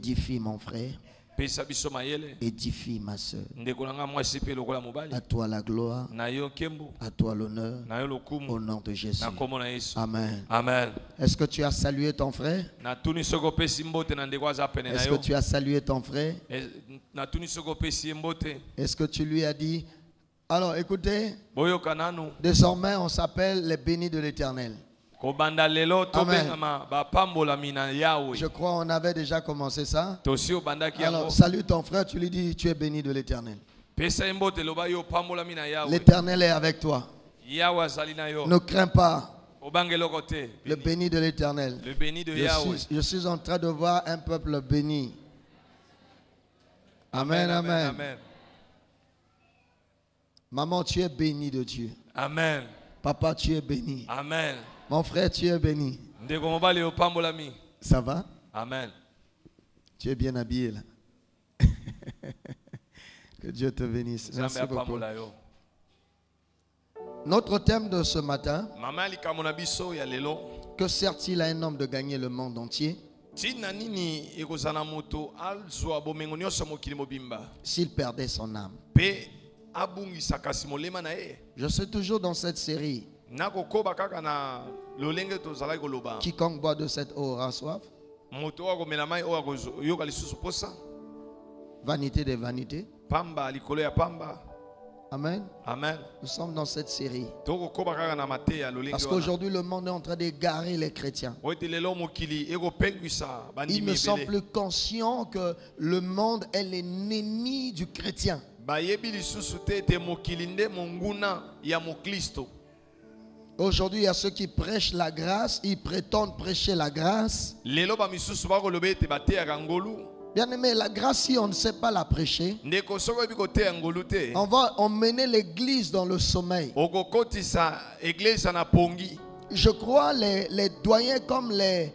Édifie mon frère. Édifie ma soeur. À toi la gloire. À toi l'honneur. Au nom de Jésus. Amen. Amen. Est-ce que tu as salué ton frère? Est-ce que tu as salué ton frère? Est-ce que tu lui as dit? Alors écoutez, désormais on s'appelle les bénis de l'Éternel. Amen. Je crois qu'on avait déjà commencé ça. Alors salue ton frère, tu lui dis tu es béni de l'Éternel. L'Éternel est avec toi. Ne crains pas. Le béni de l'Éternel. Je suis en train de voir un peuple béni. Amen, amen. Maman, tu es béni de Dieu. Amen. Papa, tu es béni. Amen. Mon frère, tu es béni. Ça va? Amen. Tu es bien habillé là. Que Dieu te bénisse. Merci beaucoup. Notre thème de ce matin, que sert-il à un homme de gagner le monde entier s'il perdait son âme? Je suis toujours dans cette série. Quiconque boit de cette eau aura soif. Vanité des vanités. Amen. Amen. Nous sommes dans cette série. Parce qu'aujourd'hui, le monde est en train d'égarer les chrétiens. Ils ne sont plus conscients que le monde est l'ennemi du chrétien. Aujourd'hui, il y a ceux qui prêchent la grâce, ils prétendent prêcher la grâce. Bien aimé, la grâce, si on ne sait pas la prêcher, on va emmener l'église dans le sommeil. Je crois les doyens comme les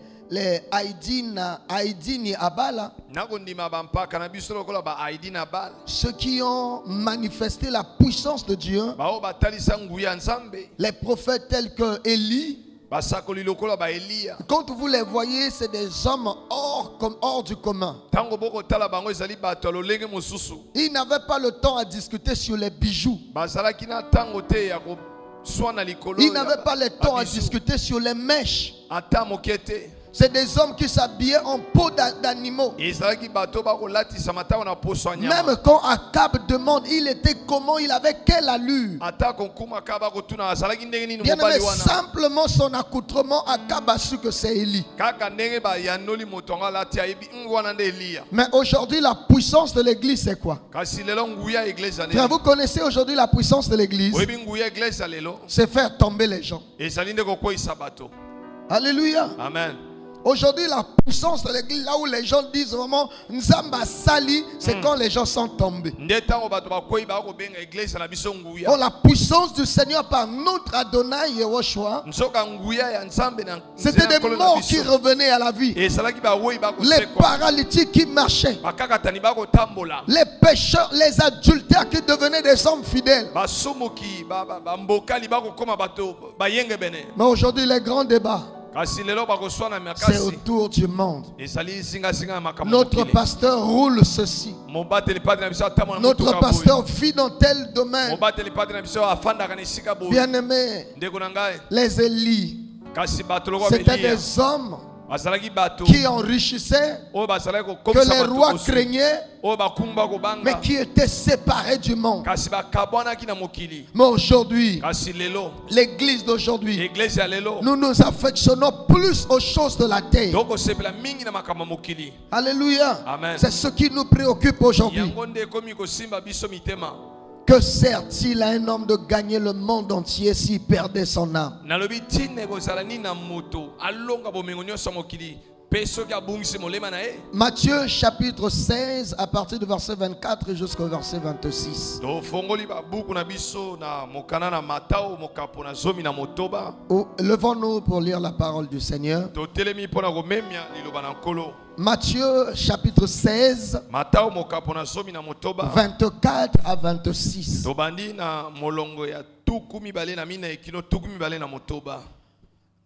Haïdini Abala, ceux qui ont manifesté la puissance de Dieu, les prophètes tels que Élie. Quand vous les voyez, c'est des hommes hors du commun. Ils n'avaient pas le temps à discuter sur les bijoux. Ils n'avaient pas le temps à discuter sur les mèches. C'est des hommes qui s'habillaient en peau d'animaux. Même quand Akab demande, il était comment, il avait quelle allure. Bien aimé, simplement son accoutrement, Akab a su que c'est Élie. Mais aujourd'hui, la puissance de l'église, c'est quoi? Frère, vous connaissez aujourd'hui la puissance de l'église? C'est faire tomber les gens. Alléluia. Amen. Aujourd'hui, la puissance de l'église, là où les gens disent vraiment Nzamba Sali, c'est quand les gens sont tombés. Oh, la puissance du Seigneur par notre Adonai Yehoshua, c'était des morts qui revenaient à la vie. Les paralytiques qui marchaient. Les pécheurs, les adultères qui devenaient des hommes fidèles. Mais aujourd'hui, les grands débats, c'est autour du monde. Notre pasteur roule ceci. Notre pasteur vit dans tel domaine. Bien aimé, les Élis, c'était des hommes qui enrichissaient, que les rois craignaient, mais qui étaient séparés du monde. Mais aujourd'hui, l'église d'aujourd'hui, nous nous affectionnons plus aux choses de la terre. Alléluia. C'est ce qui nous préoccupe aujourd'hui. Que sert-il à un homme de gagner le monde entier s'il perdait son âme? Matthieu chapitre 16 à partir du verset 24 jusqu'au verset 26. Levons-nous pour lire la parole du Seigneur. Matthieu chapitre 16 24 à 26.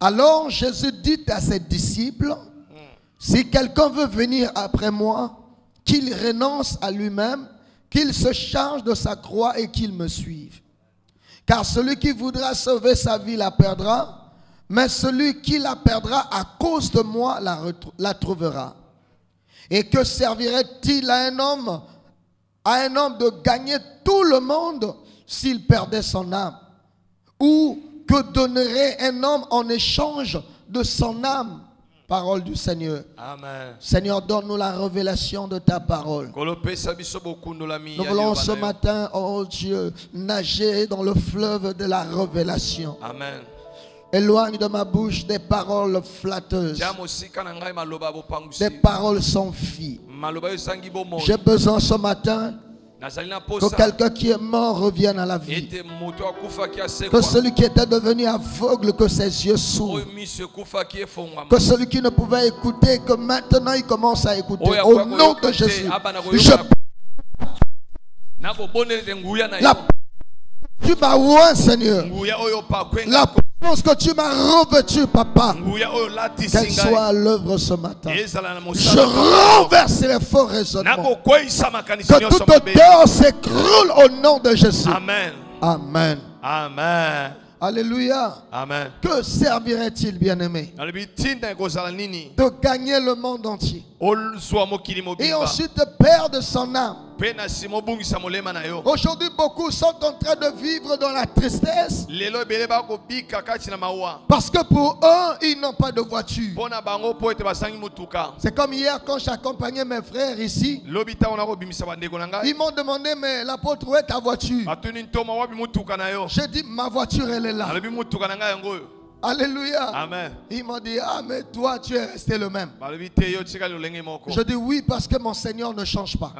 Alors Jésus dit à ses disciples: Si quelqu'un veut venir après moi, qu'il renonce à lui-même, qu'il se charge de sa croix et qu'il me suive. Car celui qui voudra sauver sa vie la perdra, mais celui qui la perdra à cause de moi la trouvera. Et que servirait-il à un homme de gagner tout le monde s'il perdait son âme? Ou que donnerait un homme en échange de son âme? Parole du Seigneur. Amen. Seigneur, donne-nous la révélation de ta parole. Nous voulons ce matin, oh Dieu, nager dans le fleuve de la révélation. Amen. Éloigne de ma bouche des paroles flatteuses, des paroles sans fi. J'ai besoin ce matin que quelqu'un qui est mort revienne à la vie. Que celui qui était devenu aveugle, que ses yeux s'ouvrent. Que celui qui ne pouvait écouter, que maintenant il commence à écouter. Au nom de Jésus, tu m'as oint, Seigneur. La puissance que tu m'as revêtu, Papa, qu'elle soit à l'œuvre ce matin. Je renverse les faux raisonnements. Que toute odeur s'écroule au nom de Jésus. Amen. Amen. Amen. Alléluia. Amen. Que servirait-il, bien-aimé, de gagner le monde entier et ensuite de perdre son âme? Aujourd'hui, beaucoup sont en train de vivre dans la tristesse parce que pour eux, ils n'ont pas de voiture. C'est comme hier quand j'accompagnais mes frères ici. Ils m'ont demandé, mais l'apôtre, où est ta voiture? J'ai dit, ma voiture, elle est là. Alléluia. Amen. Il m'a dit, ah mais toi tu es resté le même. Je dis oui parce que mon Seigneur ne change pas.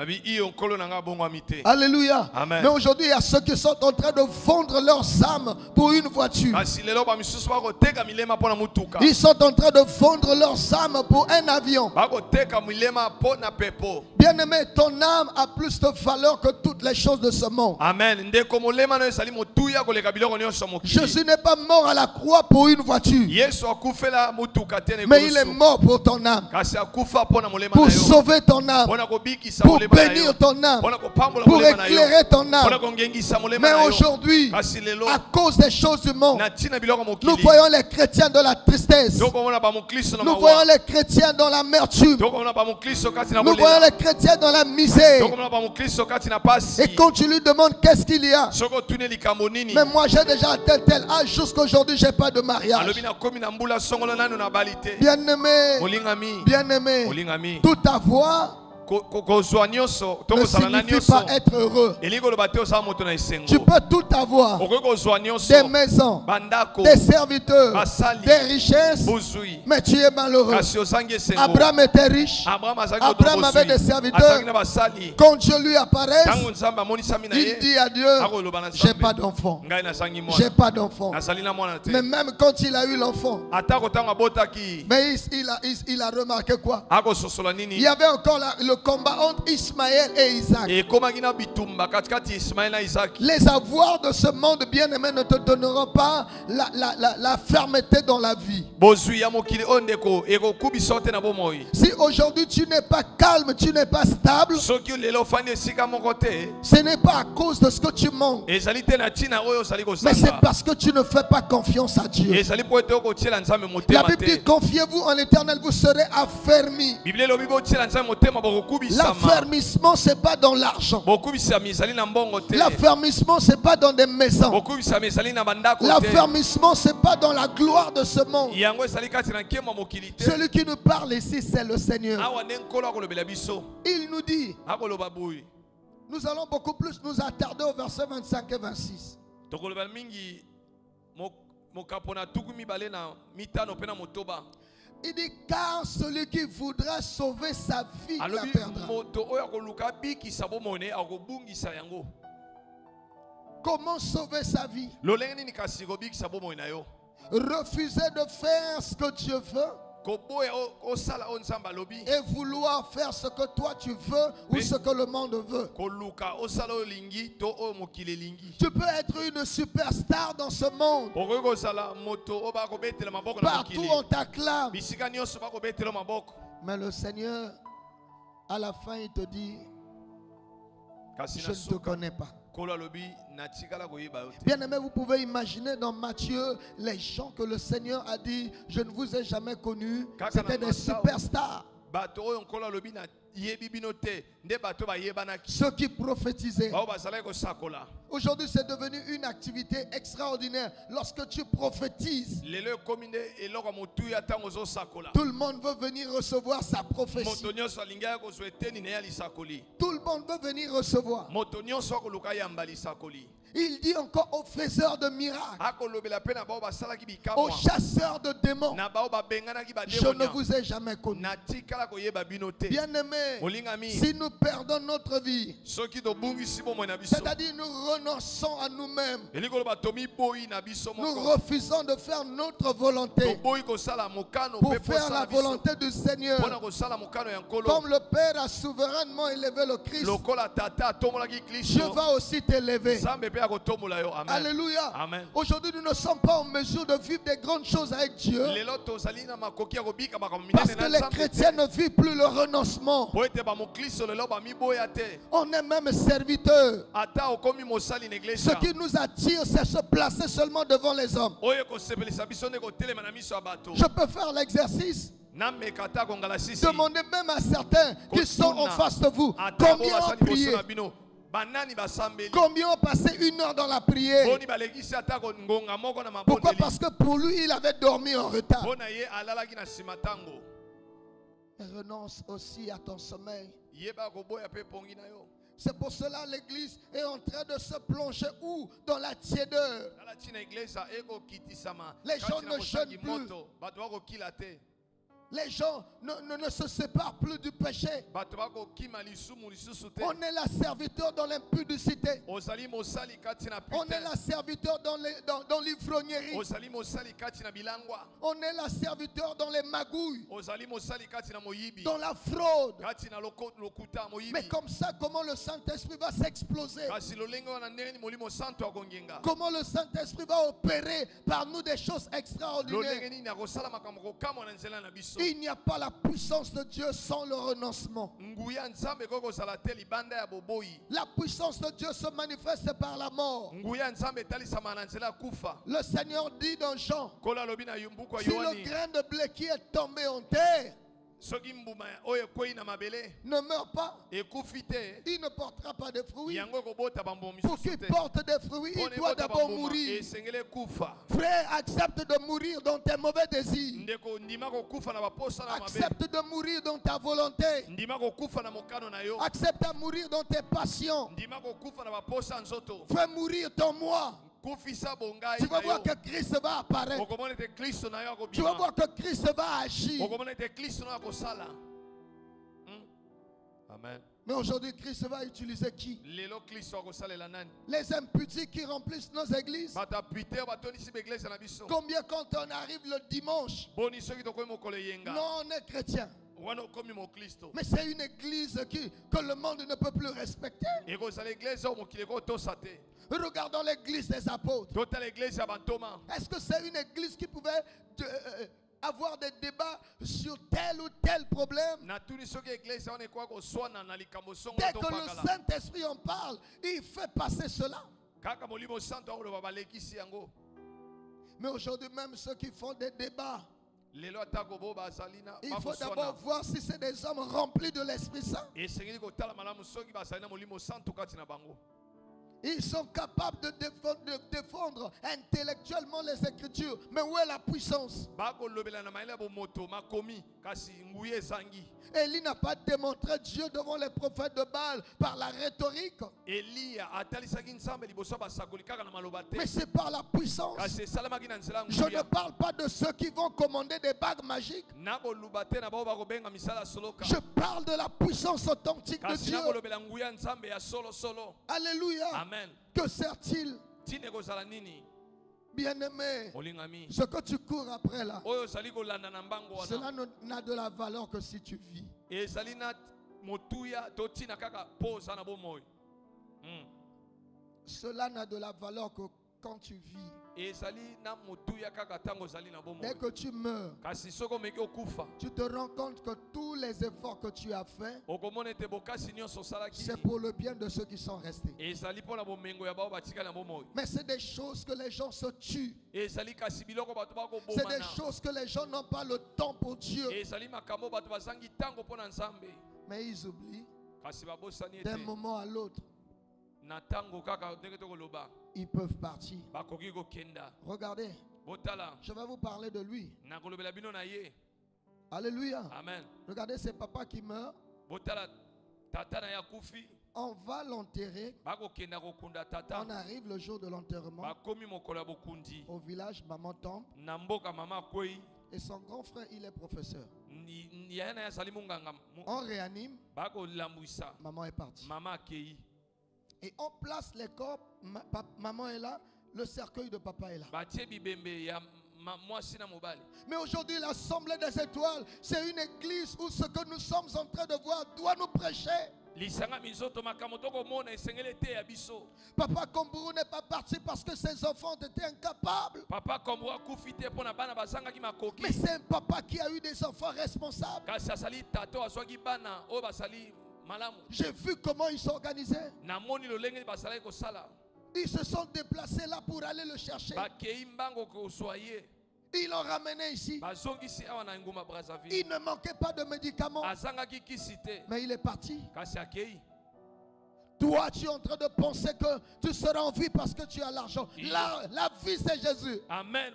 Alléluia. Amen. Mais aujourd'hui il y a ceux qui sont en train de vendre leurs âmes pour une voiture. Ils sont en train de vendre leurs âmes pour un avion. Bien aimé, ton âme a plus de valeur que toutes les choses de ce monde. Amen. Jésus n'est pas mort à la croix pour une voiture, mais il est mort pour ton âme, pour sauver ton âme, pour bénir ton âme, pour éclairer ton âme. Mais aujourd'hui, à cause des choses du monde, nous voyons les chrétiens de la tristesse, nous voyons les chrétiens dans l'amertume, nous voyons les chrétiens dans la misère. Et quand tu lui demandes qu'est-ce qu'il y a, mais moi j'ai déjà atteint tel âge, jusqu'aujourd'hui j'ai pas de mariage. Bien-aimé, bien-aimé, tout avoir ne signifie pas être heureux. Tu peux tout avoir, des maisons, des serviteurs, des richesses, mais tu es malheureux. Abraham était riche, Abraham avait des serviteurs. Quand Dieu lui apparaît, il dit à Dieu, j'ai pas d'enfant, j'ai pas d'enfant. Mais même quand il a eu l'enfant, mais il a remarqué quoi? Il y avait encore le combat entre Ismaël et Isaac. Les avoirs de ce monde bien-aimé ne te donneront pas la fermeté dans la vie. Si aujourd'hui tu n'es pas calme, tu n'es pas stable, ce n'est pas à cause de ce que tu manques, mais c'est parce que tu ne fais pas confiance à Dieu. La Bible dit, confiez-vous en l'Éternel, vous serez affermis. L'affermissement, ce n'est pas dans l'argent. L'affermissement, ce n'est pas dans des maisons. L'affermissement, ce n'est pas dans la gloire de ce monde. Celui qui nous parle ici, c'est le Seigneur. Il nous dit, nous allons beaucoup plus nous attarder au verset 25 et 26. Il dit, car celui qui voudra sauver sa vie la perdra. Comment sauver sa vie? Refuser de faire ce que Dieu veut et vouloir faire ce que toi tu veux ou ce que le monde veut. Tu peux être une superstar dans ce monde. Partout on t'acclame. Mais le Seigneur, à la fin, il te dit, je ne te connais pas. Bien aimé, vous pouvez imaginer dans Matthieu les gens que le Seigneur a dit, je ne vous ai jamais connus. C'était des superstars. Ceux qui prophétisaient. Aujourd'hui, c'est devenu une activité extraordinaire. Lorsque tu prophétises, tout le monde veut venir recevoir sa prophétie. Tout le monde veut venir recevoir. Il dit encore aux faiseurs de miracles, aux chasseurs de démons, je ne vous ai jamais connu. Bien-aimés, si nous perdons notre vie, c'est-à-dire nous renonçons à nous-mêmes, nous refusons de faire notre volonté pour faire la volonté du Seigneur, comme le Père a souverainement élevé le Christ, Dieu va aussi t'élever. Alléluia. Amen. Aujourd'hui, nous ne sommes pas en mesure de vivre des grandes choses avec Dieu, parce que les chrétiens ne vivent plus le renoncement. On est même serviteurs. Ce qui nous attire, c'est se placer seulement devant les hommes. Je peux faire l'exercice. Demandez même à certains qui sont en face de vous combien ont prié, combien ont passé 1 heure dans la prière. Pourquoi? Parce que pour lui, il avait dormi en retard. Renonce aussi à ton sommeil. C'est pour cela que l'église est en train de se plonger où? Dans la tiédeur. Les gens ne jeûnent plus. Les gens ne se séparent plus du péché. On est la serviteur dans l'impudicité. On est la serviteur dans l'ivrognerie. On est la serviteur dans les magouilles, dans la fraude. Mais comme ça, comment le Saint-Esprit va s'exploser? Comment le Saint-Esprit va opérer par nous des choses extraordinaires? Il n'y a pas la puissance de Dieu sans le renoncement. La puissance de Dieu se manifeste par la mort. Le Seigneur dit dans Jean, si le grain de blé qui est tombé en terre ne meurt pas, il ne portera pas de fruits. Pour qu'il porte des fruits, il doit d'abord mourir. Frère, accepte de mourir dans tes mauvais désirs. Accepte de mourir dans ta volonté. Accepte de mourir dans tes passions. Fais mourir ton moi. Tu vas voir que Christ va apparaître. Tu vas voir que Christ va agir. Amen. Mais aujourd'hui, Christ va utiliser qui? Les impudiques qui remplissent nos églises. Combien quand on arrive le dimanche, non, on est chrétien, mais c'est une église que le monde ne peut plus respecter. Regardons l'église des apôtres. Est-ce que c'est une église qui pouvait avoir des débats sur tel ou tel problème? Dès que le Saint-Esprit en parle, il fait passer cela. Mais aujourd'hui même ceux qui font des débats, il faut d'abord voir si c'est des hommes remplis de l'Esprit Saint. Ils sont capables de défendre intellectuellement les Écritures. Mais où est la puissance? Élie n'a pas démontré Dieu devant les prophètes de Baal par la rhétorique, mais c'est par la puissance. Je ne parle pas de ceux qui vont commander des bagues magiques. Je parle de la puissance authentique de Dieu. Alléluia. Amen. Que sert-il? Bien-aimé, ce que tu cours après là, cela n'a de la valeur que si tu vis. Cela n'a de la valeur que quand tu vis. Dès que tu meurs, tu te rends compte que tous les efforts que tu as faits, c'est pour le bien de ceux qui sont restés. Mais c'est des choses que les gens se tuent. C'est des choses que les gens n'ont pas le temps pour Dieu. Mais ils oublient d'un moment à l'autre. Ils peuvent partir. Regardez, je vais vous parler de lui. Alléluia. Amen. Regardez, c'est papa qui meurt. On va l'enterrer. On arrive le jour de l'enterrement. Au village, maman tombe. Et son grand frère, il est professeur. On réanime. Maman est partie. Et on place les corps. Maman est là. Le cercueil de papa est là. Mais aujourd'hui, l'Assemblée des étoiles, c'est une église où ce que nous sommes en train de voir doit nous prêcher. Papa Kombourou n'est pas parti parce que ses enfants étaient incapables. Mais c'est un papa qui a eu des enfants responsables. J'ai vu comment ils s'organisaient. Ils se sont déplacés là pour aller le chercher. Ils l'ont ramené ici. Il ne manquait pas de médicaments. Mais il est parti. Toi, tu es en train de penser que tu seras en vie parce que tu as l'argent. La vie, c'est Jésus. Amen.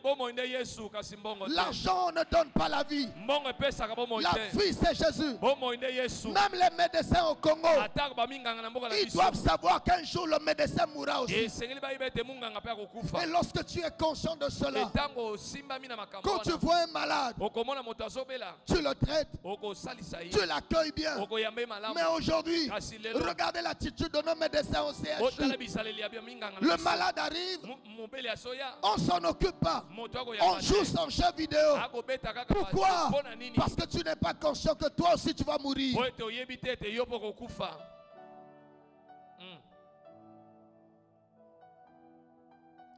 L'argent ne donne pas la vie. La vie, c'est Jésus. Même les médecins au Congo, ils doivent savoir qu'un jour le médecin mourra aussi. Et lorsque tu es conscient de cela, quand tu vois un malade, tu le traites, tu l'accueilles bien. Mais aujourd'hui, regardez l'attitude de nos médecins au CHU. Le malade arrive, on s'en occupe pas. On joue son jeu vidéo. Pourquoi? Parce que tu n'es pas conscient que toi aussi tu vas mourir.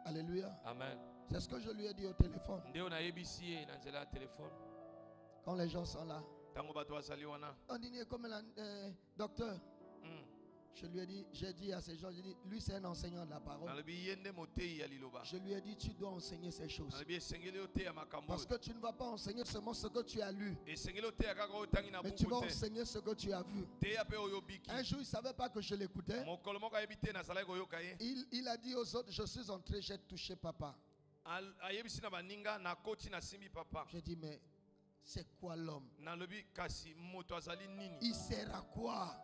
Alléluia. Amen. C'est ce que je lui ai dit au téléphone. Quand les gens sont là, on dit comme docteur. Je lui ai dit, j'ai dit à ces gens, j'ai dit, lui c'est un enseignant de la parole. Je lui ai dit, tu dois enseigner ces choses. Parce que tu ne vas pas enseigner seulement ce que tu as lu. Mais tu vas enseigner ce que tu as vu. Un jour, il ne savait pas que je l'écoutais. Il a dit aux autres, je suis entré, j'ai touché papa. J'ai dit, mais c'est quoi l'homme? Il sert à quoi?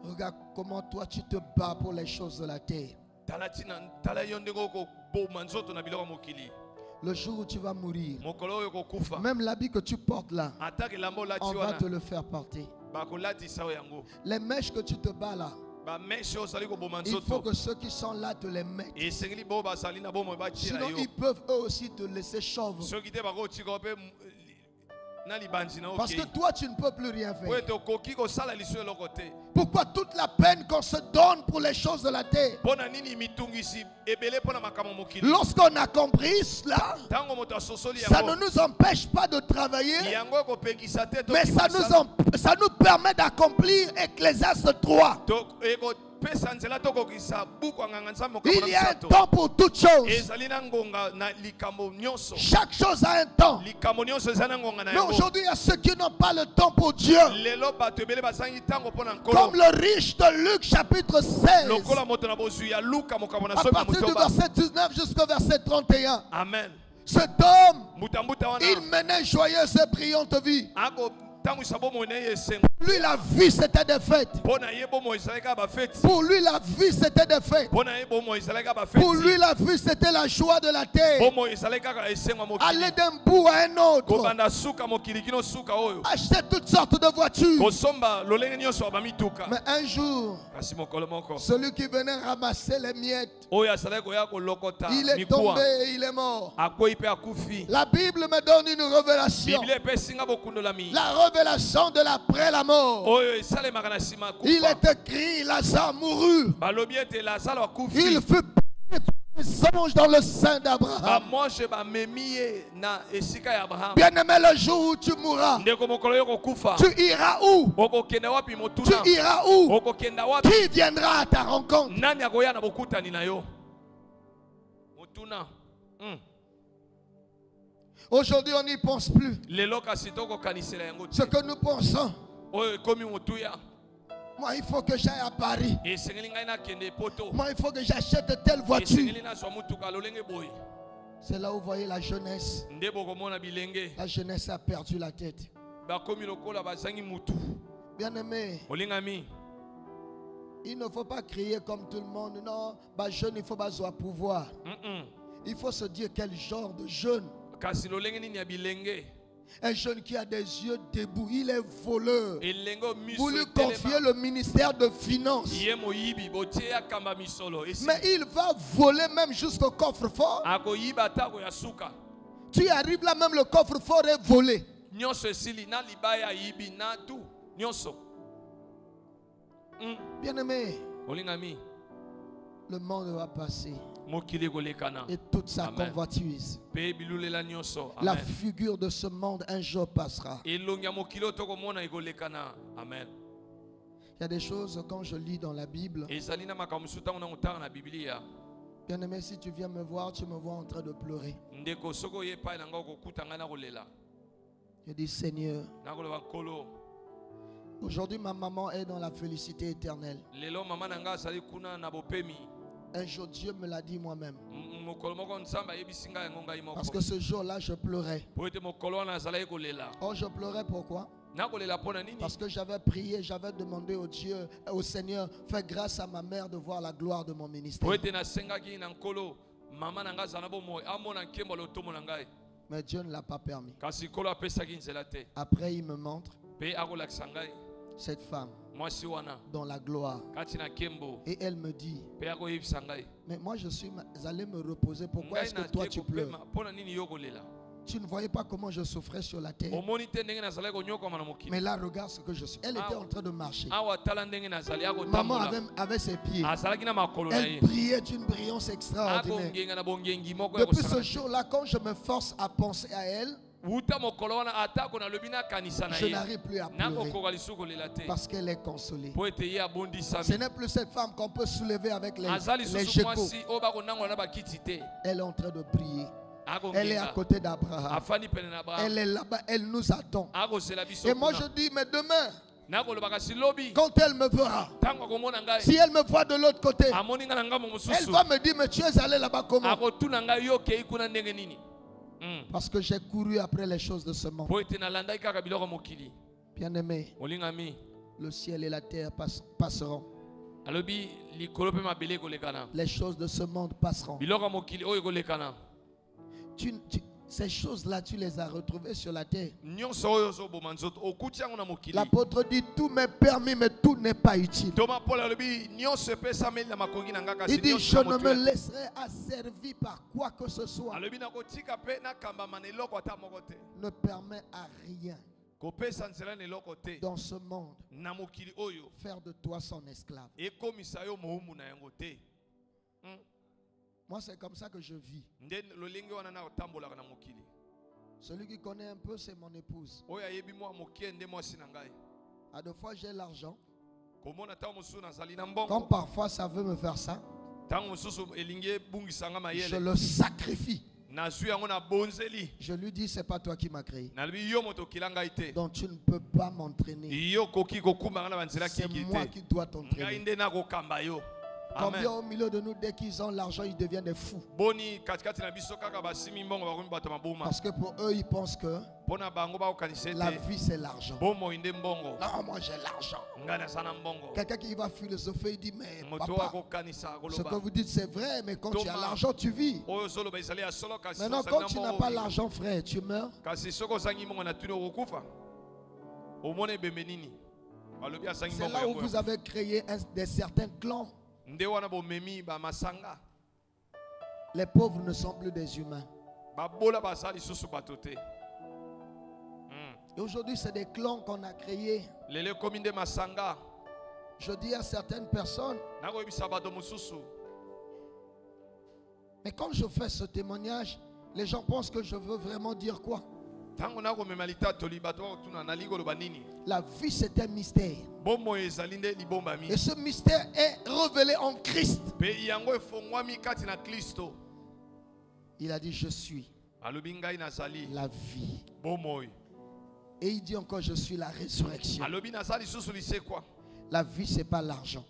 Regarde comment toi tu te bats pour les choses de la terre. Le jour où tu vas mourir, même l'habit que tu portes là, on va te le faire porter. Les mèches que tu te bats là, il faut que ceux qui sont là te les mettent. Sinon ils peuvent eux aussi te laisser chauve. Parce que toi tu ne peux plus rien faire. Pourquoi toute la peine qu'on se donne pour les choses de la terre? Lorsqu'on a compris cela, ça ne nous empêche pas de travailler, mais ça nous permet d'accomplir Ecclésiaste 3. Il y a un temps pour toutes choses. Chaque chose a un temps. Mais aujourd'hui, il y a ceux qui n'ont pas le temps pour Dieu. Comme le riche de Luc chapitre 16. À partir du verset 19 jusqu'au verset 31. Amen. Cet homme, il menait joyeuse et brillante vie. Lui la vie c'était des fêtes. Pour lui la vie c'était des fêtes. Pour lui la vie c'était la joie de la terre. Aller d'un bout à un autre. Acheter toutes sortes de voitures. Mais un jour, celui qui venait ramasser les miettes, il est tombé et il est mort. La Bible me donne une révélation. La révélation de l'après la mort. Il est écrit, Lazare mourut. Il fut les anges dans le sein d'Abraham. Bien-aimé, le jour où tu mourras, tu iras où? Tu iras où? Qui viendra à ta rencontre? Aujourd'hui, on n'y pense plus. Ce que nous pensons, moi, il faut que j'aille à Paris. Moi, il faut que j'achète telle voiture. C'est là où vous voyez la jeunesse. La jeunesse a perdu la tête. Bien-aimé, il ne faut pas crier comme tout le monde. Non, jeune, il faut pas avoir pouvoir. Il faut se dire quel genre de jeune. Un jeune qui a des yeux debout, il est voleur. Vous lui confiez le ministère de Finances. Mais il va voler même jusqu'au coffre-fort. Tu arrives là, même le coffre-fort est volé. Bien-aimé, le monde va passer. Et toute sa convoitise. La figure de ce monde un jour passera. Il y a des choses quand je lis dans la Bible. Bien-aimé, si tu viens me voir, tu me vois en train de pleurer. Je dis Seigneur, aujourd'hui ma maman est dans la félicité éternelle. Un jour Dieu me l'a dit moi-même. Parce que ce jour-là je pleurais. Oh, je pleurais pourquoi? Parce que j'avais prié, j'avais demandé au Seigneur, fais grâce à ma mère de voir la gloire de mon ministère. Mais Dieu ne l'a pas permis. Après il me montre cette femme dans la gloire. Et elle me dit, mais moi je suis allé me reposer. Pourquoi est-ce que toi tu pleures? Tu ne voyais pas comment je souffrais sur la terre. Mais là, regarde ce que je suis. Elle était en train de marcher. Maman avait ses pieds. Elle brillait d'une brillance extraordinaire. Depuis ce jour-là, quand je me force à penser à elle, je n'arrive plus à pleurer parce qu'elle est consolée. Ce n'est plus cette femme qu'on peut soulever avec les geckos. Elle est en train de briller. Elle est à côté d'Abraham. Elle est là-bas, elle nous attend. Et moi je dis, mais demain, quand elle me verra, si elle me voit de l'autre côté, elle va me dire, mais tu es allé là-bas comment? Parce que j'ai couru après les choses de ce monde. Bien-aimé, le ciel et la terre passeront. Les choses de ce monde passeront. Ces choses-là, tu les as retrouvées sur la terre. L'apôtre dit, tout m'est permis, mais tout n'est pas utile. Il dit, je ne me laisserai asservir par quoi que ce soit. Ne permet à rien dans ce monde faire de toi son esclave. Moi, c'est comme ça que je vis. Celui qui connaît un peu, c'est mon épouse. À deux fois, j'ai l'argent. Quand parfois ça veut me faire ça, je le sacrifie. Je lui dis, c'est pas toi qui m'as créé. Donc tu ne peux pas m'entraîner. C'est moi qui dois t'entraîner. Combien au milieu de nous, dès qu'ils ont l'argent, ils deviennent des fous. Parce que pour eux, ils pensent que la vie, c'est l'argent. Non, moi j'ai l'argent. Quelqu'un qui va philosopher, il dit, mais papa, ce que vous dites, c'est vrai, mais quand tu as l'argent, tu vis. Maintenant, quand tu n'as pas l'argent, frère, tu meurs. C'est là où vous avez créé des certains clans. Les pauvres ne sont plus des humains. Et aujourd'hui, c'est des clans qu'on a créés. Je dis à certaines personnes, mais quand je fais ce témoignage, les gens pensent que je veux vraiment dire quoi? La vie, c'est un mystère. Et ce mystère est révélé en Christ. Il a dit, je suis la vie. Et il dit encore, je suis la résurrection. La vie, ce n'est pas l'argent.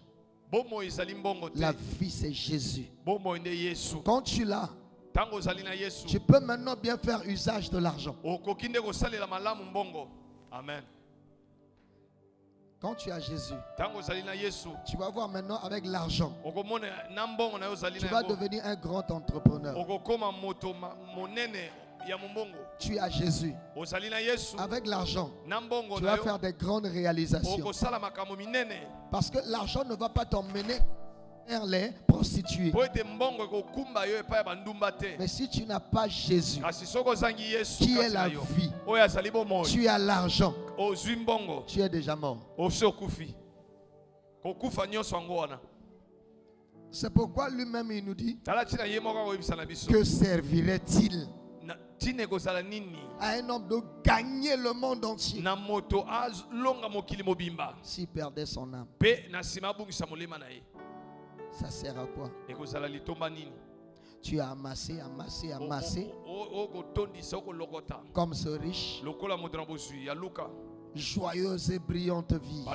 La vie, c'est Jésus. Quand tu l'as, tu peux maintenant bien faire usage de l'argent. Amen. Quand tu as Jésus, tu vas voir maintenant avec l'argent, tu vas devenir un grand entrepreneur. Tu as Jésus. Avec l'argent, tu vas faire des grandes réalisations. Parce que l'argent ne va pas t'emmener vers les prostituées. Mais si tu n'as pas Jésus, qui est la vie, tu as l'argent, tu es déjà mort. C'est pourquoi lui-même il nous dit, que servirait-il à un homme de gagner le monde entier s'il perdait son âme? Ça sert à quoi? Tu as amassé comme ce riche, joyeuse et brillante vie.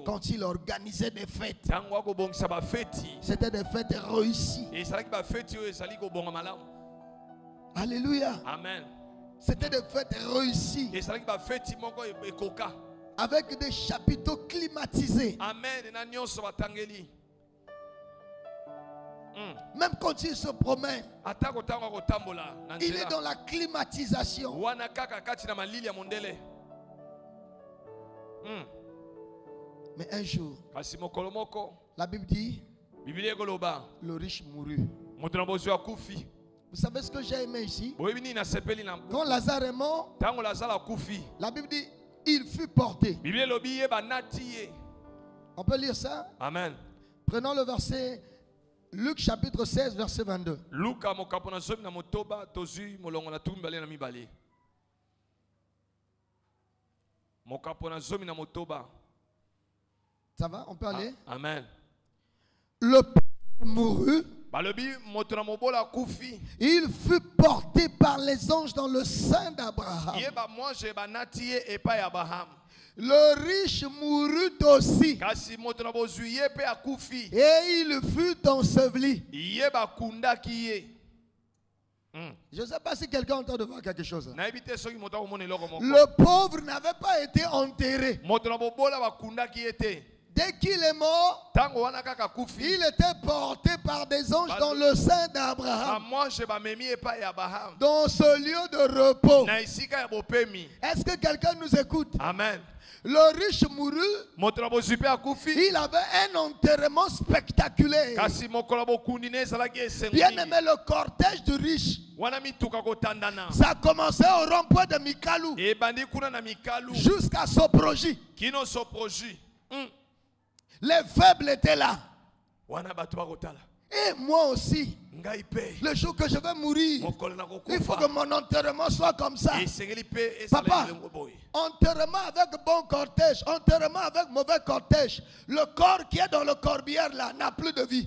Quand il organisait des fêtes, c'était des fêtes réussies. Alléluia. Amen. C'était des fêtes réussies. Avec des chapiteaux climatisés. Amen. Même quand il se promène, il est dans la climatisation. Mais un jour, la Bible dit, le riche mourut. Vous savez ce que j'ai aimé ici? Quand Lazare est mort, la Bible dit, il fut porté. On peut lire ça? Amen. Prenons le verset Luc chapitre 16 verset 22. Ça va? On peut aller? Amen. Le pauvre mourut. Il fut porté par les anges dans le sein d'Abraham. Le riche mourut aussi. Et il fut enseveli. Je ne sais pas si quelqu'un entend de voir quelque chose. Le pauvre n'avait pas été enterré. Dès qu'il est mort, il était porté par des anges dans le sein d'Abraham, dans ce lieu de repos. Est-ce que quelqu'un nous écoute? Amen. Le riche mourut. Il avait un enterrement spectaculaire. Bien aimé, le cortège du riche, ça a commencé au rond-point de Mikalou jusqu'à Soproji. Les faibles étaient là. Et moi aussi, le jour que je vais mourir, il faut que mon enterrement soit comme ça. Papa, enterrement avec bon cortège, enterrement avec mauvais cortège, le corps qui est dans le corbière là n'a plus de vie.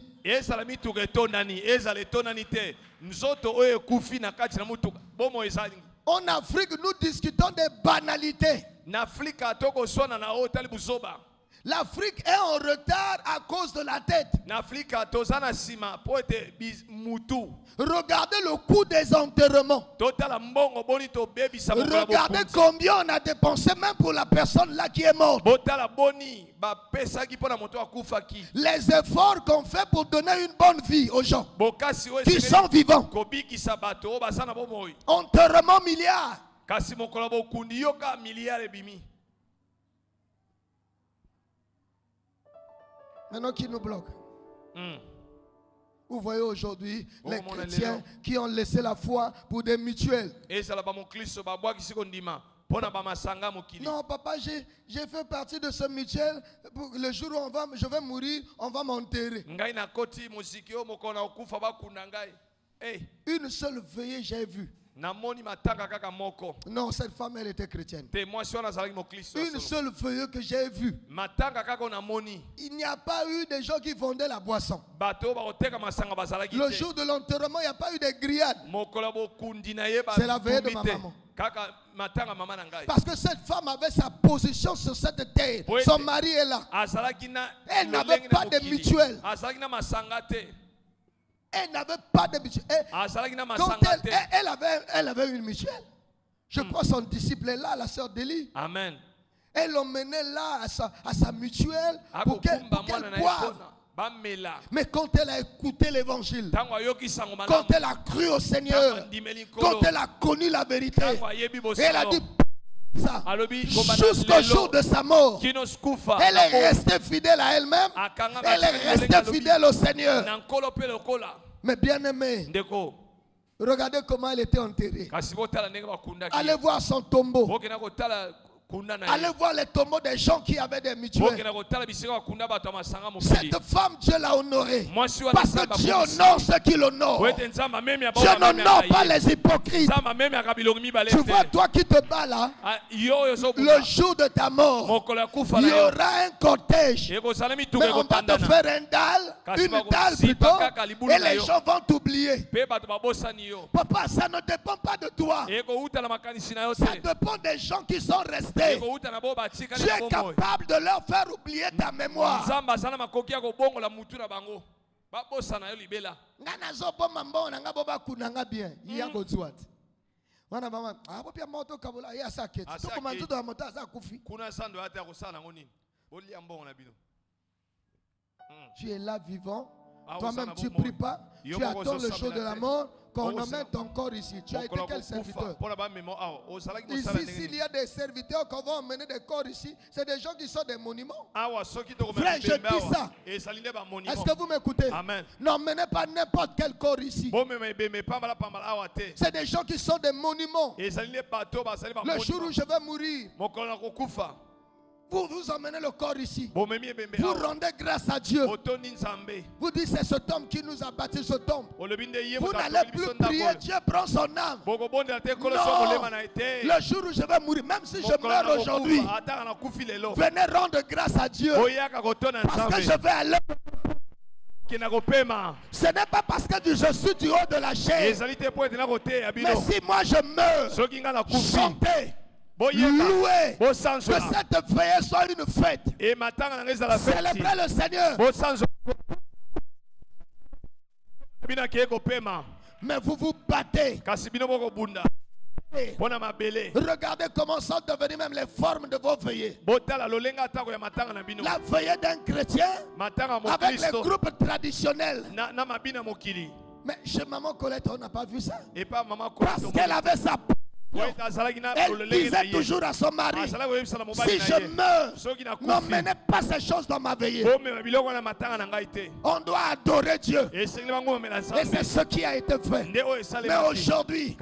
En Afrique, nous discutons des banalités. L'Afrique est en retard à cause de la tête. Regardez le coût des enterrements. Regardez combien on a dépensé même pour la personne là qui est morte. Les efforts qu'on fait pour donner une bonne vie aux gens qui sont vivants. Enterrement milliard. Maintenant, qui nous bloque? Vous voyez aujourd'hui les chrétiens qui ont laissé la foi pour des mutuelles. Non, papa, j'ai fait partie de ce mutuel. Le jour où je vais mourir, on va m'enterrer. Une seule veillée, j'ai vu. Non, cette femme, elle était chrétienne. Une seule veillée que j'ai vue. Il n'y a pas eu de gens qui vendaient la boisson. Le jour de l'enterrement, il n'y a pas eu de grillades. C'est la veillée de ma maman. Parce que cette femme avait sa position sur cette terre. Son mari est là. Elle n'avait pas de mutuelle. Elle n'avait pas de mutuelle. Quand elle avait une mutuelle. Je crois son disciple est là, la sœur d'Élie. Amen. Elle l'emmenait là à sa mutuelle pour qu'elle boive. Mais quand elle a écouté l'évangile, quand elle a cru au Seigneur, quand elle a connu la vérité, elle a dit ça jusqu'au jour de sa mort. Elle est restée fidèle à elle-même. Elle est restée fidèle au Seigneur. Mais bien aimé, regardez comment elle était enterrée. Allez voir son tombeau. Allez voir les tombeaux des gens qui avaient des mutuelles. Cette femme, Dieu l'a honorée. Parce que Dieu honore ceux qui l'honorent. Dieu n'honore pas les hypocrites. Tu vois, toi qui te bats là, le jour de ta mort, il y aura un cortège. Mais on va te faire une dalle plutôt, et les gens vont t'oublier. Papa, ça ne dépend pas de toi. Ça dépend des gens qui sont restés. Tu es capable de leur faire oublier ta mémoire. Tu es là vivant. Toi-même tu ne pries pas. Tu attends le jour de la mort. Qu'on emmène ton corps ici. Tu as été quel serviteur? Ici, s'il y a des serviteurs qu'on va emmener des corps ici, c'est des gens qui sont des monuments. Frère, je dis ça. Est-ce que vous m'écoutez? N'emmenez pas n'importe quel corps ici. C'est des gens qui sont des monuments. Le jour où je vais mourir, vous emmenez le corps ici. Vous rendez grâce à Dieu. Vous dites c'est ce tombe qui nous a bâti ce tombe. Vous n'allez plus prier, Dieu prend son âme. Non. Le jour où je vais mourir, même si je meurs aujourd'hui, venez rendre grâce à Dieu. Parce que je vais aller. Ce n'est pas parce que je suis du haut de la chaise. Mais si moi je meurs, chantez. Louez que cette veillée soit une fête. Célébrez le Seigneur. Mais vous vous battez. Regardez comment sont devenues même les formes de vos veillées. La veillée d'un chrétien avec les groupes traditionnels. Mais chez Maman Colette, on n'a pas vu ça. Parce qu'elle avait sa... Elle disait toujours à son mari, si je meurs, n'emmenez pas ces choses dans ma veillée. On doit adorer Dieu. Et c'est ce qui a été fait. Mais aujourd'hui,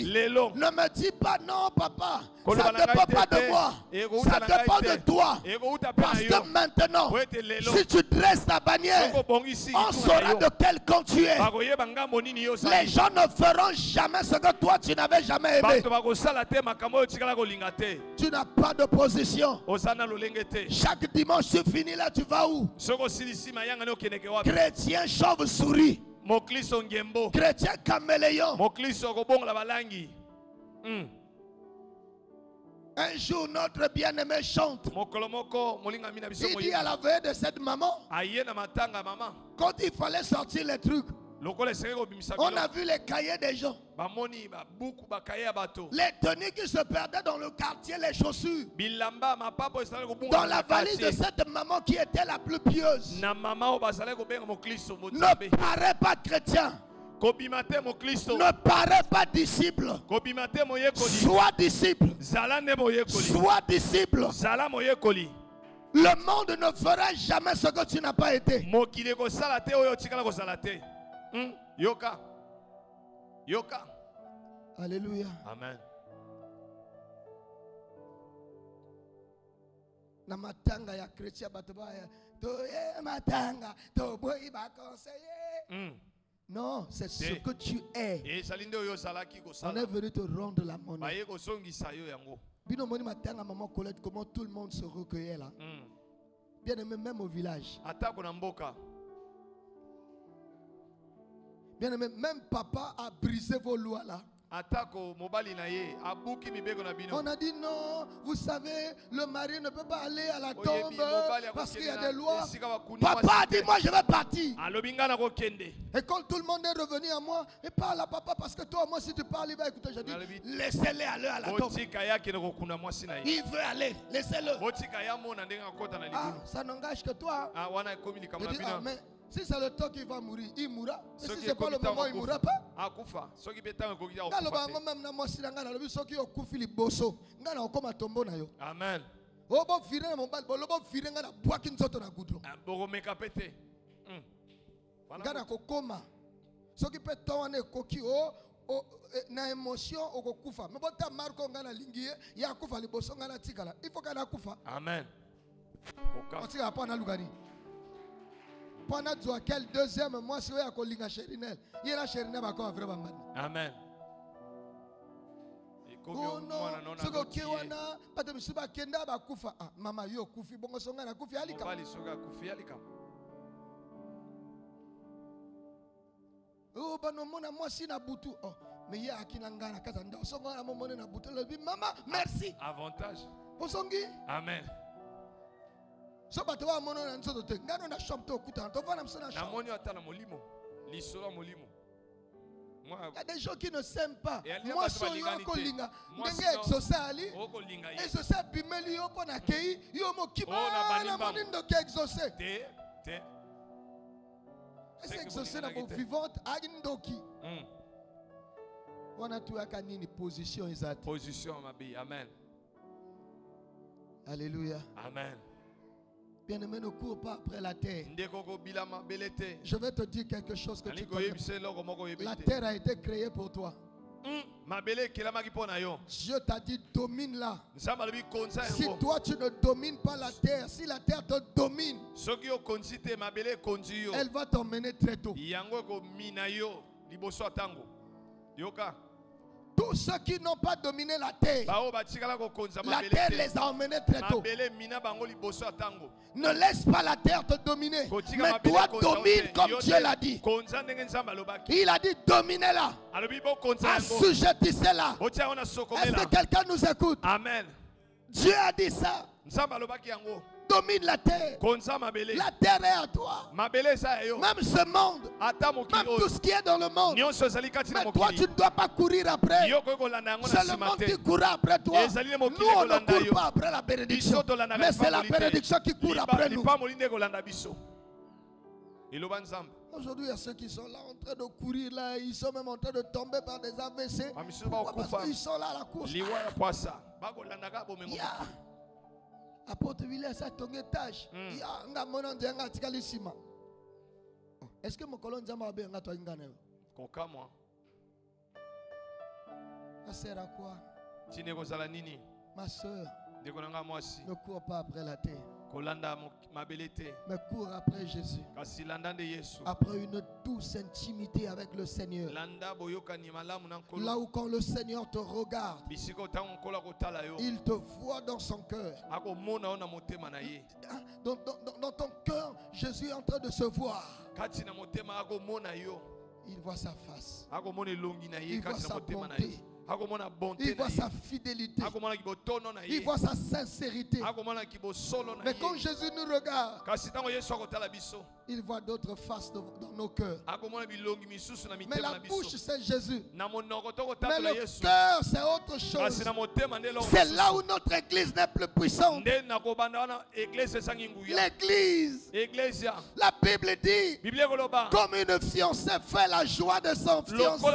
ne me dis pas non papa, ça ne dépend pas de moi, ça dépend de toi. Parce que maintenant, si tu dresses ta bannière, on saura de quel camp tu es. Les gens ne feront jamais ce que toi tu n'avais jamais aimé. Tu n'as pas de position. Chaque dimanche tu finis là, tu vas où? Chrétien chauve-souris, chrétien caméléon. Un jour notre bien-aimé chante. Il dit à la veille de cette maman, quand il fallait sortir les trucs, on a vu les cahiers des gens, les tenues qui se perdaient dans le quartier, les chaussures. Dans la valise de cette maman qui était la plus pieuse. Ne paraît pas chrétien. Ne paraît pas disciple. Sois disciple. Sois disciple. Le monde ne fera jamais ce que tu n'as pas été. Yoka. Yoka. Alléluia. Amen. Na matanga ya chrétien batobaya to matanga to boy ba conseiller. Non, c'est ce que tu es. On est venu te rendre la monnaie. Bino moni matanga maman Colette, comment tout le monde se recueillait là. Bien aimé, même au village. Bien aimé, même papa a brisé vos lois là. On a dit non, vous savez, le mari ne peut pas aller à la tombe parce qu'il y a des lois. Papa a dit, moi je vais partir. Et quand tout le monde est revenu à moi, et parle à papa parce que toi, moi si tu parles, il va écouter. Je dis, laissez-les aller à la tombe. Il veut aller, laissez-le. Ah, ça n'engage que toi. Je dis, ah, mais si c'est le temps qu'il va mourir, il mourra. Et si ce n'est pas le moment, il ne mourra pas. Amen. na émotion okokufa mais bon ta marco ngana lingie ya kufa liboso ngana tikala il faut kana kufa. Amen. On tira pas na lugari. Pendant quel deuxième mois si ya kolinga Cherinel il a Cherinel ba ko vrai bangani. Amen. Soko kiwana pate misuba kenda ba kufa ah mama yo kufi bongo songa na kufi alika. Mobali soga kufi alika. Oh bano mona moi si na butu oh mais ya akina ngana kaza ndo songa na momone na butu le mama merci. Avantage. Osongi. Amen. So batawa mono na nzoto te ngano na chambre to kuta to vana msona chambre. Na moni atala molimo. Lisolo molimo. Il y a des gens qui ne s'aiment pas. Moi, je suis un colinga. Ndenge exaucé exaucé bimeli yo pona kei yo mo kiba na monindo ke exaucé. Te. Est exaucé na vivante agindoki. On a tout à nini position exacte. Position ma vie. Amen. Alléluia. Amen. Bien-aimé, ne cours pas après la terre. Je vais te dire quelque chose que tu connais. La terre a été créée pour toi. Dieu t'a dit domine-la. Si toi tu ne domines pas la terre, si la terre te domine, elle va t'emmener très tôt. Tous ceux qui n'ont pas dominé la terre les a emmenés très tôt. Ne laisse pas la terre te dominer, mais toi domine comme Dieu l'a dit. Il a dit dominez-la, assujettissez-la. Est-ce que quelqu'un nous écoute? Amen. Dieu a dit ça. Domine la terre. La terre est à toi. Même ce monde. Même tout ce qui est dans le monde. Mais toi tu ne dois pas courir après. C'est le monde qui court après toi. Nous on ne court pas après la bénédiction. Mais c'est la bénédiction qui court après nous. Aujourd'hui, il y a ceux qui sont là en train de courir là, ils sont même en train de tomber par des AVC. Pourquoi? Parce qu'ils sont là à la course. Apôtre William ça ton étage. Est-ce que mon colon Nzamba a bien toi ingane? Koka moi. Ça sert à quoi? Ma soeur, ne cours pas après la terre, mais cours après Jésus, après une douce intimité avec le Seigneur. Là où quand le Seigneur te regarde, il te voit dans son cœur. Dans ton cœur, Jésus est en train de se voir. Il voit sa face, il voit sa bonté, il voit sa fidélité, il voit sa sincérité. Mais quand Jésus nous regarde, il voit d'autres faces dans nos cœurs. Mais la bouche c'est Jésus, mais le cœur c'est autre chose. C'est là où notre église n'est plus puissante. L'église, la Bible dit, comme une fiancée fait la joie de son fiancé,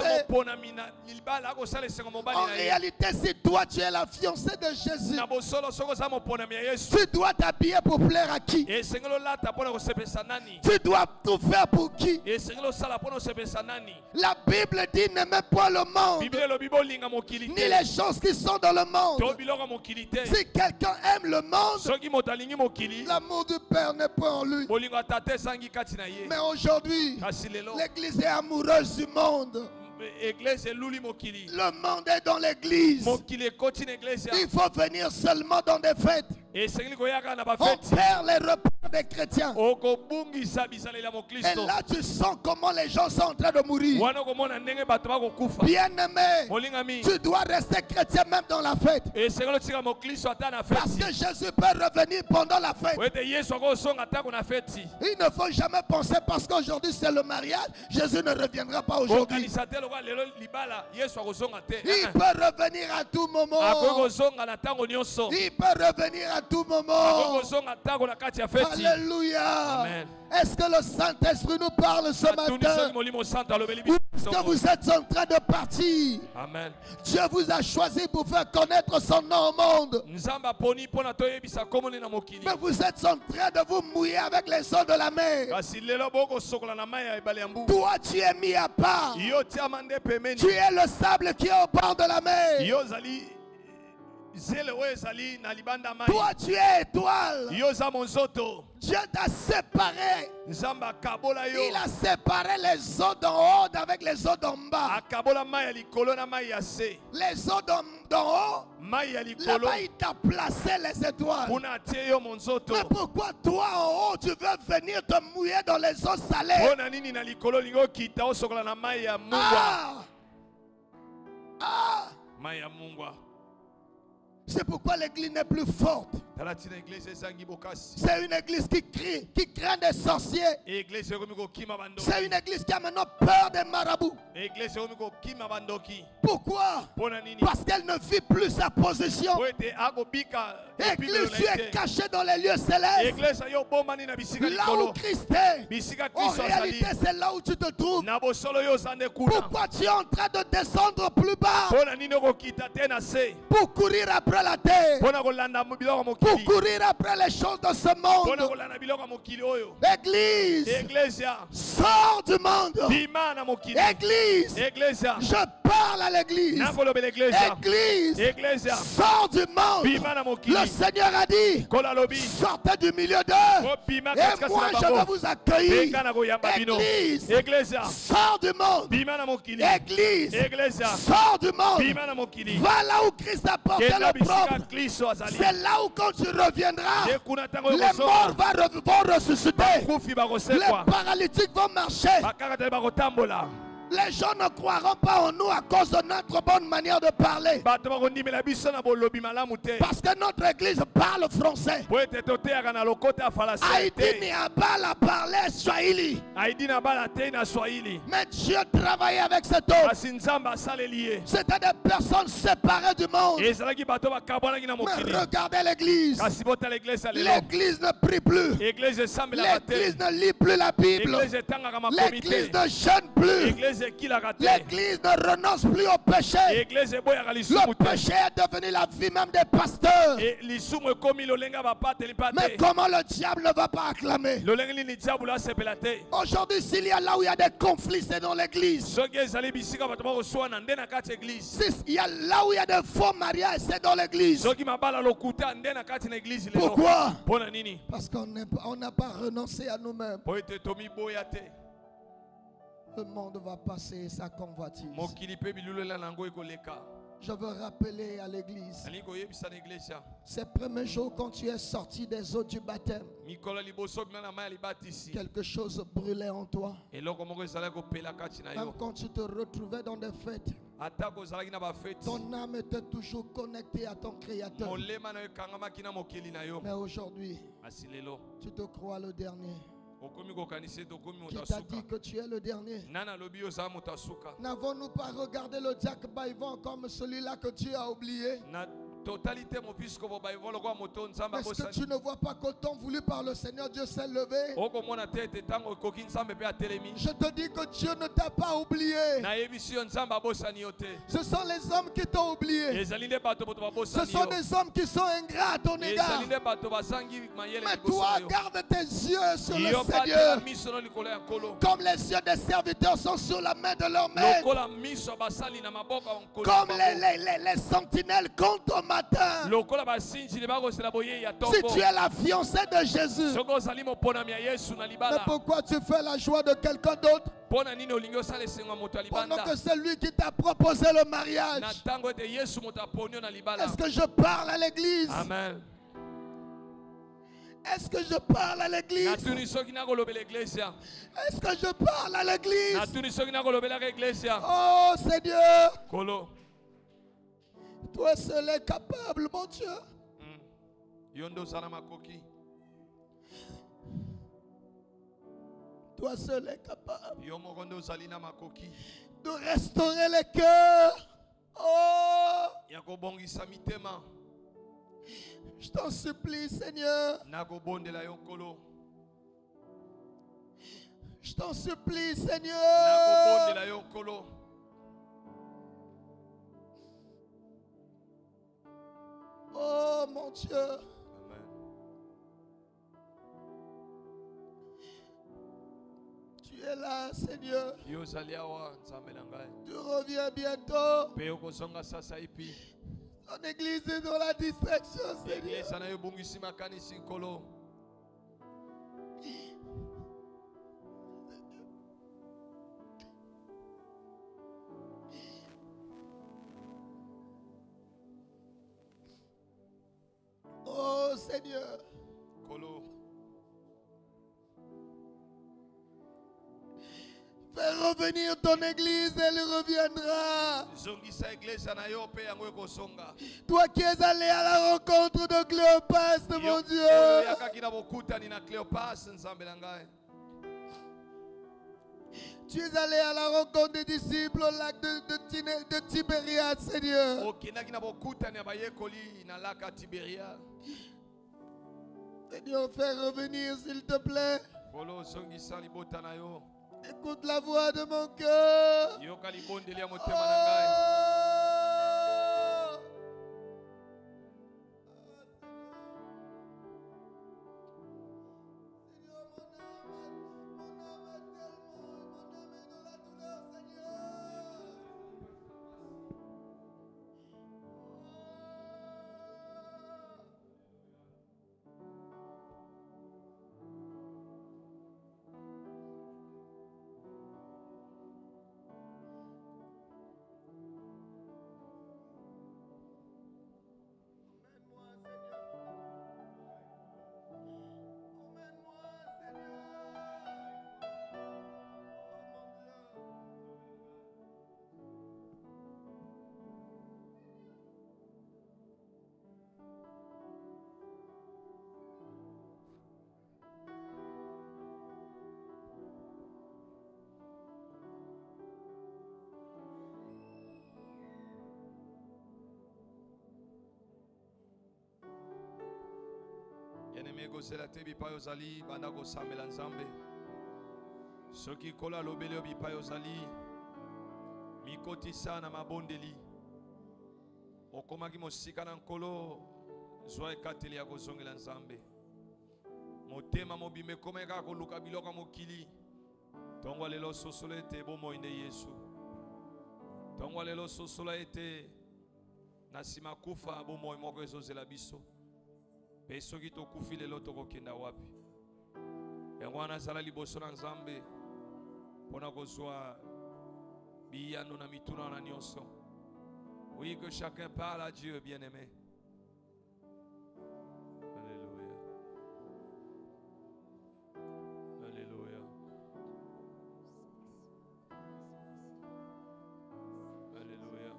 En réalité, si toi tu es la fiancée de Jésus, tu dois t'habiller pour plaire à qui? Tu dois tout faire pour qui? La Bible dit n'aimez pas le monde, ni les choses qui sont dans le monde. Si quelqu'un aime le monde, l'amour du Père n'est pas en lui. Mais aujourd'hui, l'église est amoureuse du monde. Le monde est dans l'église. Il faut venir seulement dans des fêtes. On perd les repas des chrétiens. Et là tu sens comment les gens sont en train de mourir. Bien-aimé, tu dois rester chrétien même dans la fête. Parce que Jésus peut revenir pendant la fête. Il ne faut jamais penser parce qu'aujourd'hui c'est le mariage, Jésus ne reviendra pas aujourd'hui. Il peut revenir à tout moment. Il peut revenir à tout moment. Alléluia. Est-ce que le Saint-Esprit nous parle ce matin? Ou est-ce que vous êtes en train de partir? Amen. Dieu vous a choisi pour faire connaître son nom au monde. Mais vous êtes en train de vous mouiller avec les eaux de la mer. Toi tu es mis à part. Tu es le sable qui est au bord de la mer. Toi tu es étoile. Dieu t'a séparé. Il a séparé les eaux d'en haut avec les eaux d'en bas. Les eaux d'en haut, là-bas il t'a placé les étoiles. Mais pourquoi toi en haut tu veux venir te mouiller dans les eaux salées? C'est pourquoi l'église n'est plus forte. C'est une église qui crie, qui craint des sorciers. C'est une église qui a maintenant peur des marabouts. Pourquoi? Parce qu'elle ne vit plus sa position. Église, tu es caché dans les lieux célestes. Là où Christ est. En réalité, c'est là où tu te trouves. Pourquoi tu es en train de descendre plus bas? Pour courir après la terre. Pour courir après les choses de ce monde. Église, sors du monde. Église, je parle à l'église. Église, sors du monde. Le Seigneur a dit, sortez du milieu d'eux. Et moi je vais vous accueillir. Église, sors du monde. Église, sors du monde. Va là où Christ a porté le propre. C'est là où quand tu reviendras, les morts vont ressusciter. Les paralytiques vont marcher. Les gens ne croiront pas en nous à cause de notre bonne manière de parler. Parce que notre église parle français. Haïti Niabal a parlé Swahili. Mais Dieu travaillait avec cet homme. C'était des personnes séparées du monde. Mais regardez l'église. L'église ne prie plus. L'église ne lit plus la Bible. L'église ne jeûne plus. L'église ne renonce plus au péché. Le péché est devenu la vie même des pasteurs. Mais comment le diable ne va pas acclamer? Aujourd'hui, s'il y a là où il y a des conflits, c'est dans l'église. Il y a là où il y a des faux mariages, c'est dans l'église. Pourquoi? Parce qu'on n'a pas renoncé à nous-mêmes. Le monde va passer sa convoitise. Je veux rappeler à l'église, ces premiers jours quand tu es sorti des eaux du baptême, quelque chose brûlait en toi. Même quand tu te retrouvais dans des fêtes, ton âme était toujours connectée à ton Créateur. Mais aujourd'hui, tu te crois le dernier. Qui t'a dit que tu es le dernier? N'avons-nous pas regardé le Jack Baïvan comme celui-là que Dieu a oublié? Est-ce que tu ne vois pas qu'au temps voulu par le Seigneur, Dieu s'est levé? Je te dis que Dieu ne t'a pas oublié. Ce sont les hommes qui t'ont oublié. Ce sont des hommes qui sont ingrats à ton égard. Mais toi, garde tes yeux sur le Seigneur. Comme les yeux des serviteurs sont sur la main de leur maître. Comme les sentinelles comptent au matin. Si tu es la fiancée de Jésus, mais pourquoi tu fais la joie de quelqu'un d'autre pendant que c'est lui qui t'a proposé le mariage? Est-ce que je parle à l'église? Amen. Est-ce que je parle à l'église? Est-ce que je parle à l'église? Oh Seigneur, toi seul es capable, mon Dieu. Toi seul es capable de restaurer les cœurs. Oh, je t'en supplie, Seigneur. Je t'en supplie, Seigneur. Oh, mon Dieu. Amen. Tu es là, Seigneur. Tu reviens bientôt. Ton église est dans la distraction, Seigneur. Oh Seigneur. Fais revenir ton église, elle reviendra. Toi qui es allé à la rencontre de Cléopas, mon Dieu. Tu es allé à la rencontre des disciples au lac de Tibériade, Seigneur. Seigneur, fais revenir, s'il te plaît. Écoute la voix de mon cœur. Oh. Bien-aimé, gozela te bipayo zali banda kosambela nzambe. Soki kola lobele bipayo zali mikotisa na mabondeli. Okomaki mosika na nkolo zwa ekateli ya kozongela nzambe. Motema mobime komeka koluka biloko mokili. Tongo lelo sosolo ete bomoi nde Yesu. Tongo lelo sosolo ete nasima kufa bomoi moko ezozela biso. Pe soki tokufi lelo tokokenda wapi? Yango wana zala liboso na Nzambe mpona kozwa biyano na mituna na nyonso. Oui, que chacun parle à Dieu, bien-aimé. Alléluia. Alléluia. Alléluia.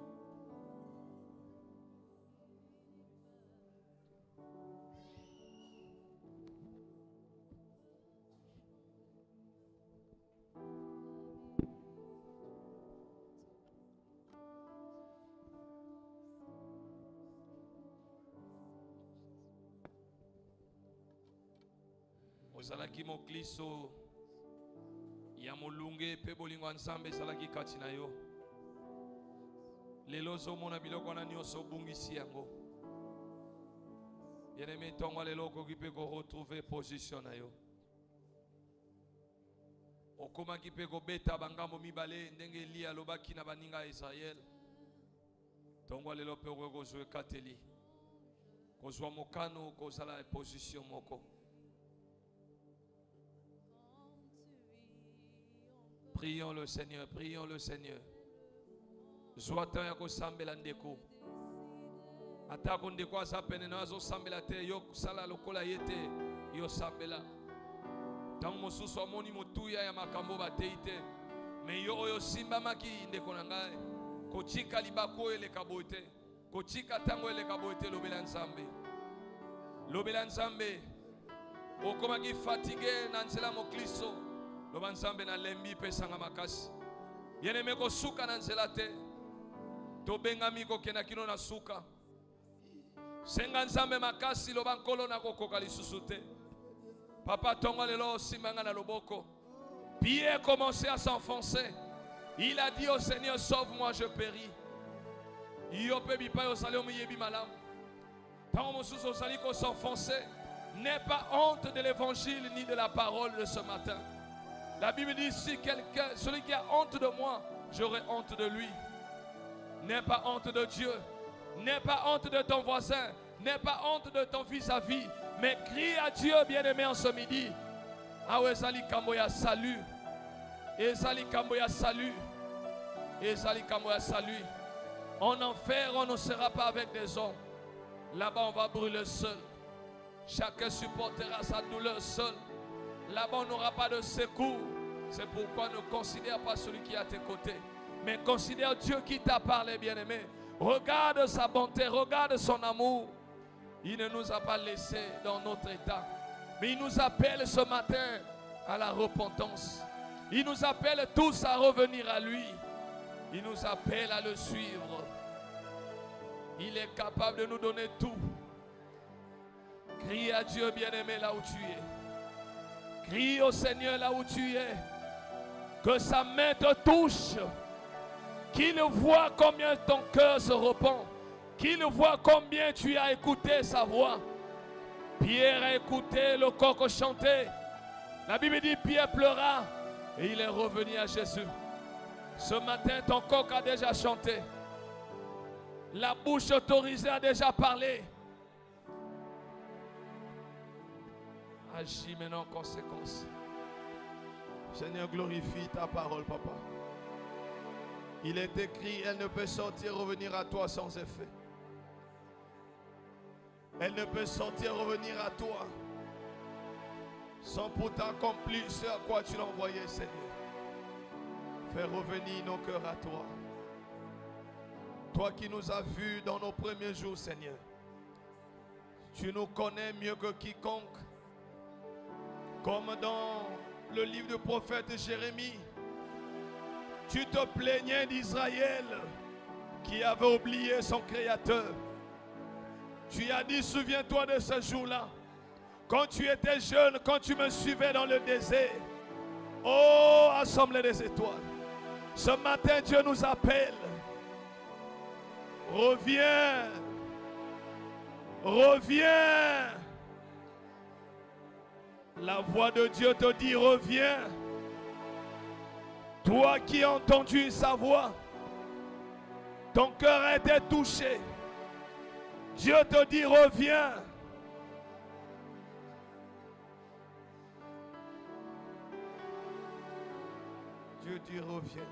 ozalaki mokliso ya molunge pe bolingo nzambe ezalaki kati na yo. Lelo ozomona biloko wana nyonso obungisi yango. Bien-aimé, ntongo lelo okoki mpe koretrouve position na yo. Okomaki mpe kobeta bangambo mibale ndenge Eliya alobaki na baninga ya Israel. Ntongo lelo mpe okoki kozwa ekateli, kozwa mokano, kozala position moko. Prions le Seigneur, prions le Seigneur. Zwata ya kosambela ndeko. Atako ndeko azapene na azo sambela te yo sala lokola yete yo sambela. Tango mosusu amoni motuya ya makambo bateite. Me yo oyo simba maki ndeko na ngai. Kochika libako eleka bote. Kochika tango eleka bote lobela nzambe. Lobela nzambe. Okomaki fatigué na nzela mokliso. Loba nzambe na lembi pesanga makasi. Bien-aimé ko suka na nzela te. To bengami ko kena kino na suka. Senga nzambe makasi loba nkolo na kokoka lisusu te. Papa tonga lelo simanga na loboko. Pierre commençait à s'enfoncer. Il a dit au Seigneur, sauve-moi, je péris. Yo pe bi pa yo sali o miyebi malam. Tango mosusu osali ko s'enfoncer. N'aie pas honte de l'évangile ni de la parole de ce matin. La Bible dit, si quelqu'un, celui qui a honte de moi, j'aurai honte de lui. N'aie pas honte de Dieu. N'aie pas honte de ton voisin. N'aie pas honte de ton vis-à-vis. Mais crie à Dieu, bien-aimé, en ce midi. Ah ouais, Zali Kamboya, salut. Et Zali Kamboya, salut. Et Zali Kamboya, salut. En enfer, on ne sera pas avec des hommes. Là-bas, on va brûler seul. Chacun supportera sa douleur seul. Là-bas, on n'aura pas de secours. C'est pourquoi ne considère pas celui qui est à tes côtés. Mais considère Dieu qui t'a parlé, bien-aimé. Regarde sa bonté, regarde son amour. Il ne nous a pas laissés dans notre état. Mais il nous appelle ce matin à la repentance. Il nous appelle tous à revenir à lui. Il nous appelle à le suivre. Il est capable de nous donner tout. Crie à Dieu, bien-aimé, là où tu es. Crie au Seigneur là où tu es. Que sa main te touche. Qu'il voit combien ton cœur se repent. Qu'il voit combien tu as écouté sa voix. Pierre a écouté le coq chanter. La Bible dit Pierre pleura et il est revenu à Jésus. Ce matin, ton coq a déjà chanté. La bouche autorisée a déjà parlé. Agis maintenant en conséquence. Seigneur, glorifie ta parole, papa. Il est écrit, elle ne peut sortir, revenir à toi sans effet. Elle ne peut sortir, revenir à toi sans pourtant accomplir ce à quoi tu l'as envoyé, Seigneur. Fais revenir nos cœurs à toi. Toi qui nous as vus dans nos premiers jours, Seigneur. Tu nous connais mieux que quiconque. Comme dans le livre du prophète Jérémie, tu te plaignais d'Israël qui avait oublié son Créateur. Tu as dit, souviens-toi de ce jour-là, quand tu étais jeune, quand tu me suivais dans le désert. Oh, assemblée des étoiles. Ce matin, Dieu nous appelle. Reviens. Reviens. La voix de Dieu te dit, reviens. Toi qui as entendu sa voix, ton cœur a été touché. Dieu te dit, reviens. Dieu dit, reviens.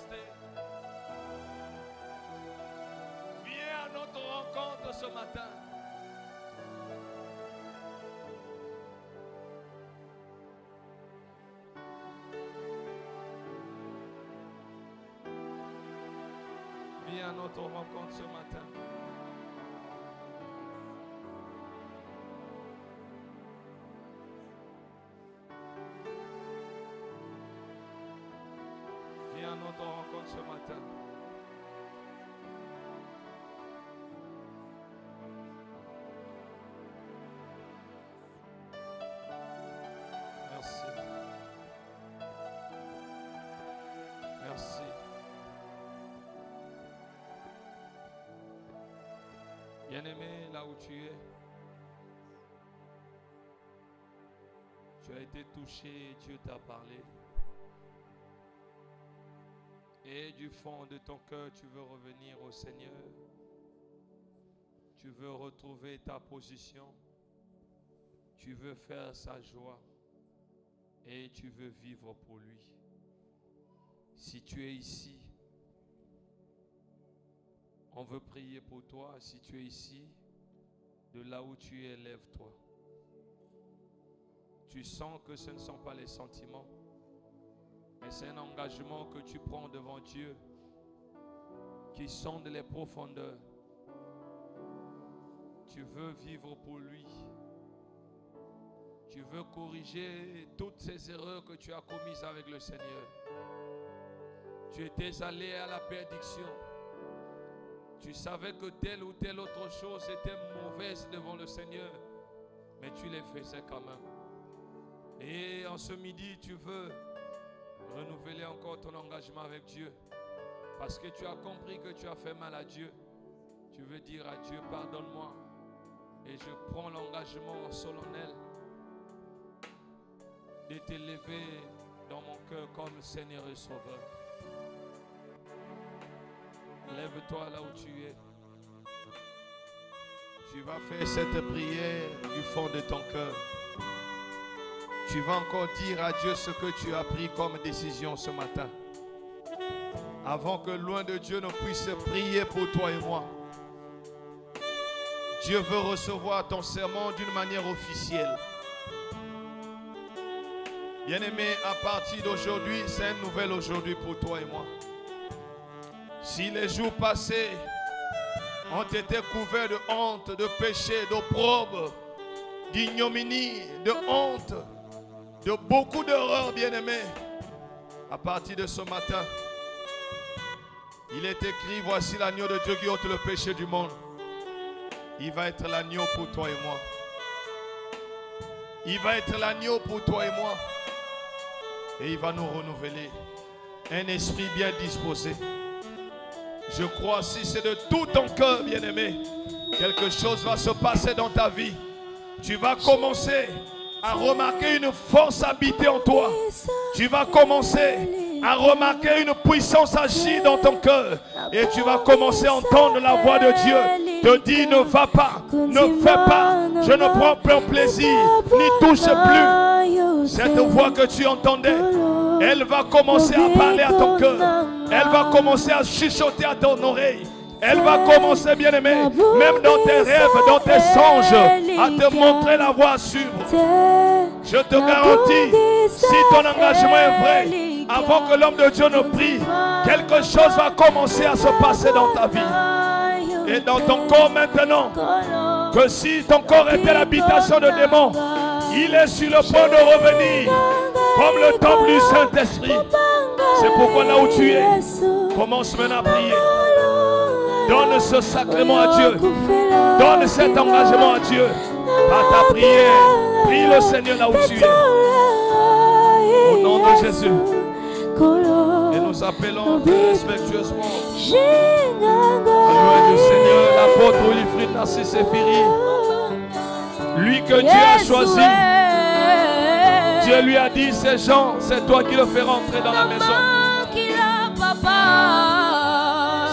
manifester. Viens à notre rencontre ce matin. Viens à notre rencontre ce matin. Viens à notre rencontre ce matin. Merci. Merci. Bien-aimé, là où tu es, tu as été touché, Dieu t'a parlé. Et du fond de ton cœur, tu veux revenir au Seigneur. Tu veux retrouver ta position. Tu veux faire sa joie. Et tu veux vivre pour lui. Si tu es ici, on veut prier pour toi. Si tu es ici, de là où tu es, lève-toi. Tu sens que ce ne sont pas les sentiments, mais c'est un engagement que tu prends devant Dieu, qui sonde les profondeurs. Tu veux vivre pour lui. Tu veux corriger toutes ces erreurs que tu as commises avec le Seigneur. Tu étais allé à la perdition. Tu savais que telle ou telle autre chose était mauvaise devant le Seigneur, mais tu les faisais quand même. Et en ce midi, tu veux renouveler encore ton engagement avec Dieu. Parce que tu as compris que tu as fait mal à Dieu. Tu veux dire à Dieu, pardonne-moi. Et je prends l'engagement solennel de t'élever dans mon cœur comme Seigneur et Sauveur. Lève-toi là où tu es. Tu vas faire cette prière du fond de ton cœur. Tu vas encore dire à Dieu ce que tu as pris comme décision ce matin. Avant que loin de Dieu ne puisse prier pour toi et moi. Dieu veut recevoir ton serment d'une manière officielle. Bien-aimé, à partir d'aujourd'hui, c'est une nouvelle aujourd'hui pour toi et moi. Si les jours passés ont été couverts de honte, de péché, d'opprobre, d'ignominie, de honte, de beaucoup d'erreurs, bien-aimés, à partir de ce matin, il est écrit, voici l'agneau de Dieu qui ôte le péché du monde. Il va être l'agneau pour toi et moi. Il va être l'agneau pour toi et moi. Et il va nous renouveler. Un esprit bien disposé. Je crois, si c'est de tout ton cœur, bien-aimé, quelque chose va se passer dans ta vie. Tu vas commencer à remarquer une force habiter en toi. Tu vas commencer à remarquer une puissance agir dans ton cœur. Et tu vas commencer à entendre la voix de Dieu te dire, ne va pas, ne fais pas, je ne prends plus plaisir, n'y touche plus. Cette voix que tu entendais, elle va commencer à parler à ton cœur. Elle va commencer à chuchoter à ton oreille. Elle va commencer, bien-aimé, même dans tes rêves, dans tes songes, à te montrer la voie à suivre. Je te garantis, si ton engagement est vrai, avant que l'homme de Dieu ne prie, quelque chose va commencer à se passer dans ta vie. Et dans ton corps maintenant, que si ton corps était l'habitation de démons, il est sur le point de revenir comme le temple du Saint-Esprit. C'est pourquoi là où tu es, commence maintenant à prier. Donne ce sacrement à Dieu. Donne cet engagement à Dieu. Par ta prière, prie le Seigneur là où tu es. Au nom de Jésus. Et nous appelons respectueusement à louer le Seigneur, l'apôtre Wilfrid Narcisse Epiri. Lui que Dieu a choisi. Dieu lui a dit, ces gens, c'est toi qui le fais rentrer dans la maison.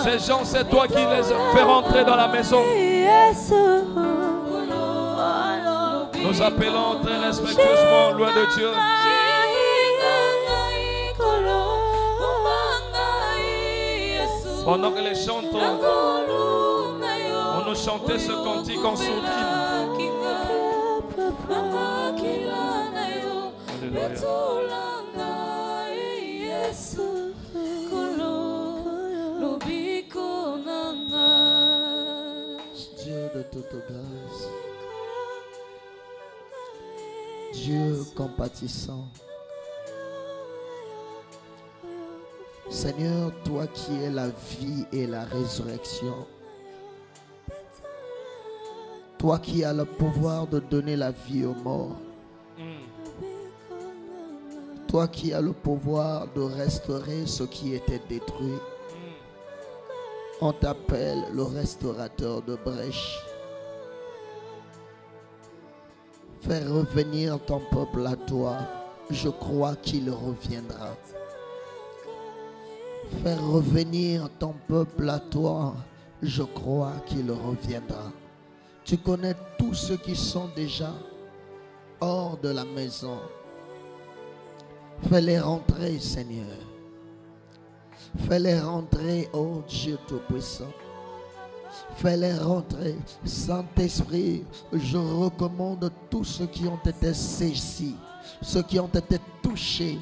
Ces gens, c'est toi qui les fais rentrer dans la maison. Nous appelons très respectueusement, loin de Dieu, Pendant que les chanteurs on nous chantait ce cantique en sourdine. Dieu de toute grâce, Dieu compatissant, Seigneur, toi qui es la vie et la résurrection, toi qui as le pouvoir de donner la vie aux morts, toi qui as le pouvoir de restaurer ce qui était détruit, on t'appelle le restaurateur de brèches. Fais revenir ton peuple à toi, je crois qu'il reviendra. Fais revenir ton peuple à toi, je crois qu'il reviendra. Tu connais tous ceux qui sont déjà hors de la maison. Fais-les rentrer, Seigneur. Fais-les rentrer, oh Dieu Tout-Puissant. Fais-les rentrer. Saint-Esprit, je recommande tous ceux qui ont été saisis, ceux qui ont été touchés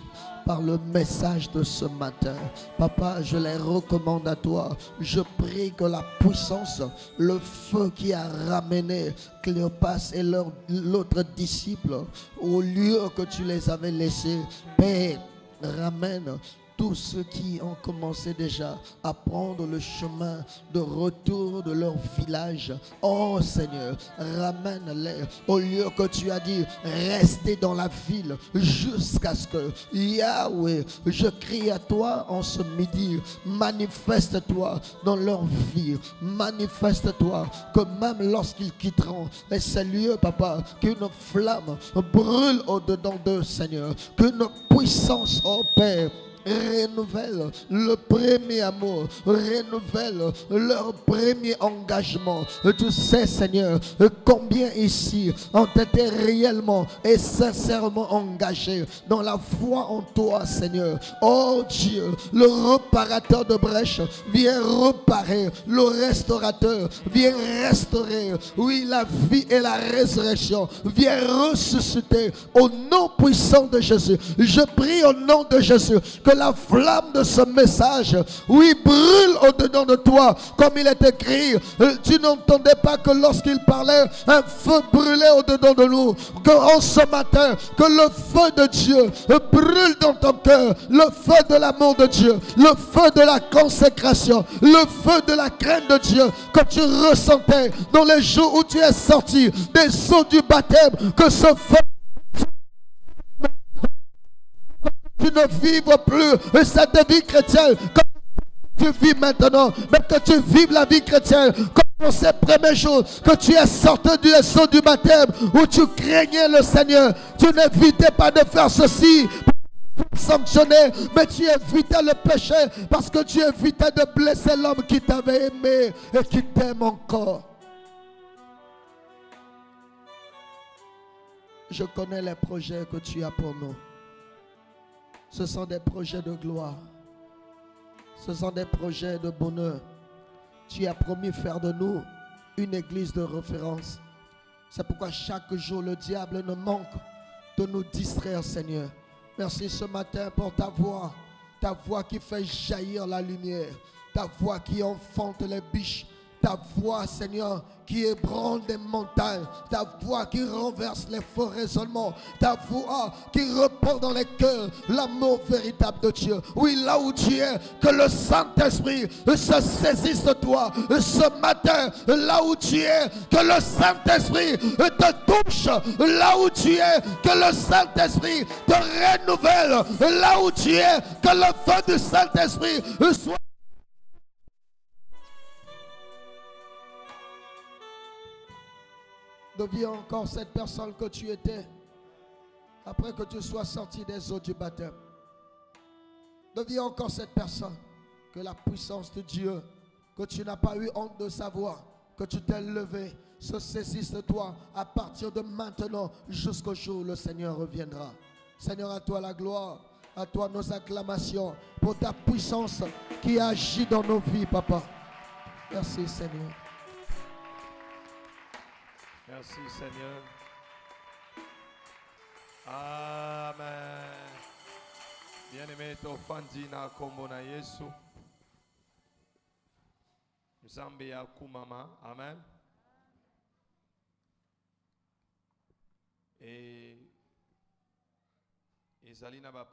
par le message de ce matin. Papa, je les recommande à toi. Je prie que la puissance, le feu qui a ramené Cléopas et l'autre disciple au lieu que tu les avais laissés, Père, ramène tous ceux qui ont commencé déjà à prendre le chemin de retour de leur village. Oh Seigneur, ramène-les au lieu que tu as dit, restez dans la ville jusqu'à ce que Yahweh, je crie à toi en ce midi, manifeste-toi dans leur vie, manifeste-toi que même lorsqu'ils quitteront ces lieux, papa, qu'une flamme brûle au-dedans d'eux, Seigneur, qu'une puissance, oh Père, renouvelle le premier amour, renouvelle leur premier engagement. Tu sais, Seigneur, combien ici ont été réellement et sincèrement engagés dans la foi en toi, Seigneur. Oh Dieu, le réparateur de brèches vient réparer, le restaurateur vient restaurer. Oui, la vie et la résurrection vient ressusciter au nom puissant de Jésus. Je prie au nom de Jésus que la flamme de ce message, oui, brûle au-dedans de toi, comme il est écrit. Tu n'entendais pas que lorsqu'il parlait, un feu brûlait au-dedans de nous. Que en ce matin, que le feu de Dieu brûle dans ton cœur, le feu de l'amour de Dieu, le feu de la consécration, le feu de la crainte de Dieu que tu ressentais dans les jours où tu es sorti des eaux du baptême. Que ce feu, tu ne vives plus cette vie chrétienne comme tu vis maintenant, mais que tu vives la vie chrétienne comme dans ces premiers jours, que tu es sorti du saut du baptême où tu craignais le Seigneur. Tu n'évitais pas de faire ceci pour sanctionner, mais tu évitais le péché parce que tu évitais de blesser l'homme qui t'avait aimé et qui t'aime encore. Je connais les projets que tu as pour nous. Ce sont des projets de gloire. Ce sont des projets de bonheur. Tu as promis faire de nous une église de référence. C'est pourquoi chaque jour le diable ne manque de nous distraire, Seigneur. Merci ce matin pour ta voix qui fait jaillir la lumière, ta voix qui enfante les biches, ta voix, Seigneur, qui ébranle des montagnes, ta voix qui renverse les faux raisonnements, ta voix qui répand dans les cœurs l'amour véritable de Dieu. Oui, là où tu es, que le Saint-Esprit se saisisse de toi ce matin. Là où tu es, que le Saint-Esprit te touche. Là où tu es, que le Saint-Esprit te renouvelle. Là où tu es, que le feu du Saint-Esprit soit. Deviens encore cette personne que tu étais après que tu sois sorti des eaux du baptême. Deviens encore cette personne que la puissance de Dieu, que tu n'as pas eu honte de savoir, que tu t'es levé, se saisisse de toi à partir de maintenant jusqu'au jour où le Seigneur reviendra. Seigneur, à toi la gloire, À toi nos acclamations pour ta puissance qui agit dans nos vies, Papa. Merci, Seigneur. Merci, Seigneur. Amen. Bien-aimé, tofandi na kombo na Yesu. Nzambe ya kumama. Amen. Et ezali na ba